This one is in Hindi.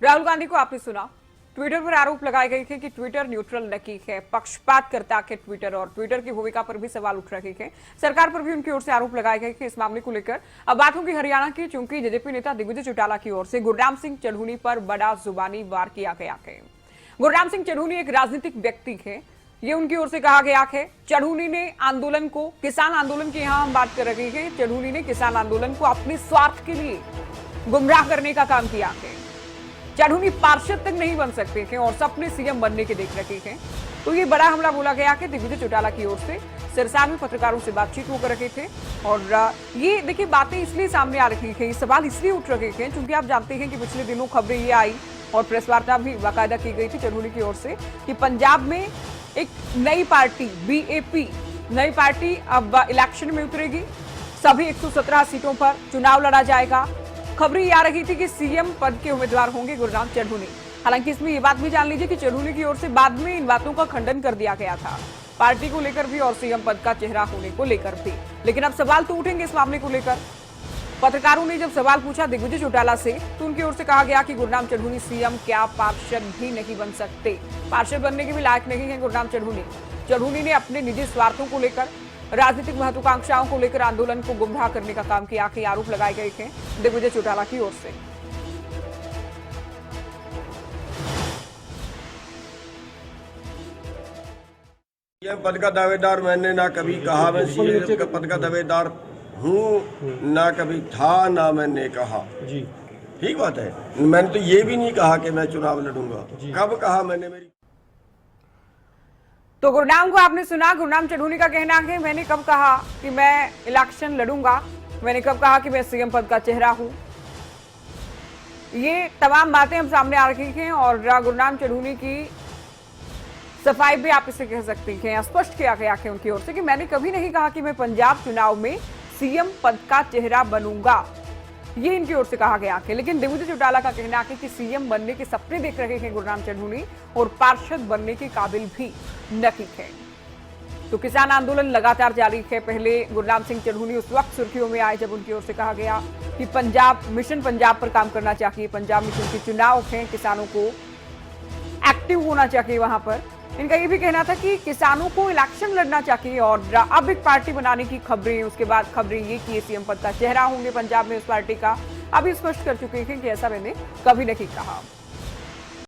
राहुल गांधी को आपने सुना, ट्विटर पर आरोप लगाए गए थे कि ट्विटर न्यूट्रल नहीं है, पक्षपात करता है ट्विटर, और ट्विटर की भूमिका पर भी सवाल उठ रहे थे। सरकार पर भी उनकी ओर से आरोप लगाए गए थे इस मामले को लेकर। अब बात होगी हरियाणा की, चूंकि जेजेपी नेता दिग्विजय चौटाला की ओर से गुरनाम सिंह चढ़ूनी पर बड़ा जुबानी वार किया गया है। गुरनाम सिंह चढ़ूनी एक राजनीतिक व्यक्ति है, ये उनकी ओर से कहा गया है। चढ़ूनी ने आंदोलन को, किसान आंदोलन की यहां हम बात कर रहे हैं, चढ़ूनी ने किसान आंदोलन को अपने स्वार्थ के लिए गुमराह करने का काम किया है। चढ़ूनी पार्षद तक नहीं बन सकते थे और सपने सीएम बनने के देख रहे थे। तो ये बड़ा हमला बोला गया कि दिग्विजय चौटाला की ओर से सिरसा में पत्रकारों से बातचीत वो कर रहे थे। और ये देखिए बातें इसलिए सामने आ रही थी, सवाल इसलिए उठ रहे थे क्योंकि आप जानते हैं कि पिछले दिनों खबरें ये आई और प्रेस वार्ता भी बाकायदा की गई थी चढ़ूनी की ओर से कि पंजाब में एक नई पार्टी बीएपी, नई पार्टी अब इलेक्शन में उतरेगी। सभी 117 सीटों पर चुनाव लड़ा जाएगा। खबरें ये आ रही थी कि सीएम पद के उम्मीदवार होंगे गुरनाम चढ़ूनी। हालांकि इसमें ये बात भी जान लीजिए कि चढ़ूनी की ओर से बाद में इन बातों का खंडन कर दिया गया था, पार्टी को लेकर भी और सीएम पद का चेहरा होने को लेकर भी। लेकिन अब सवाल तो उठेंगे इस मामले को लेकर। पत्रकारों ने जब सवाल पूछा दिग्विजय चौटाला से तो उनकी ओर से कहा गया कि गुरनाम चढ़ूनी सीएम क्या पार्षद भी नहीं बन सकते, पार्षद बनने के भी लायक नहीं है गुरनाम चढ़ूनी। चढ़ूनी ने अपने निजी स्वार्थों को लेकर, राजनीतिक महत्वाकांक्षाओं को लेकर आंदोलन को गुमराह करने का काम किया कि आरोप लगाए गए थे दिग्विजय चौटाला की ओर से। ये पद का दावेदार मैंने ना कभी कहा, मैं सीएम पद का दावेदार हूँ, ना कभी था, ना मैंने कहा। जी ठीक बात है। मैंने तो ये भी नहीं कहा कि मैं चुनाव लड़ूंगा। कब कहा मैंने? मेरी तो गुरनाम को आपने सुना, गुरनाम चढ़ूनी का कहना है मैंने कब कहा कि मैं इलेक्शन लड़ूंगा, मैंने कब कहा कि मैं सीएम पद का चेहरा हूं। ये तमाम बातें हम सामने आ रही हैं और गुरनाम चढ़ूनी की सफाई भी आप इसे कह सकती हैं। स्पष्ट किया गया है उनकी ओर से कि मैंने कभी नहीं कहा कि मैं पंजाब चुनाव में सीएम पद का चेहरा बनूंगा, ये इनकी ओर से कहा गया है। लेकिन दिग्विजय चौटाला का कहना है कि सीएम बनने के सपने देख रहे हैं गुरनाम चढ़ूनी और पार्षद बनने के काबिल भी नहीं है। तो किसान आंदोलन लगातार जारी है। पहले गुरनाम सिंह चढ़ूनी उस वक्त सुर्खियों में आए जब उनकी ओर से कहा गया कि पंजाब मिशन, पंजाब पर काम करना चाहिए, पंजाब में क्योंकि चुनाव है, किसानों को एक्टिव होना चाहिए वहां पर। इनका ये भी कहना था कि किसानों को इलेक्शन लड़ना चाहिए और अब एक पार्टी बनाने की खबरें, उसके बाद खबरें ये कि सीएम पद का चेहरा होंगे पंजाब में उस पार्टी का। अभी स्पष्ट कर चुके हैं कि ऐसा मैंने कभी नहीं कहा।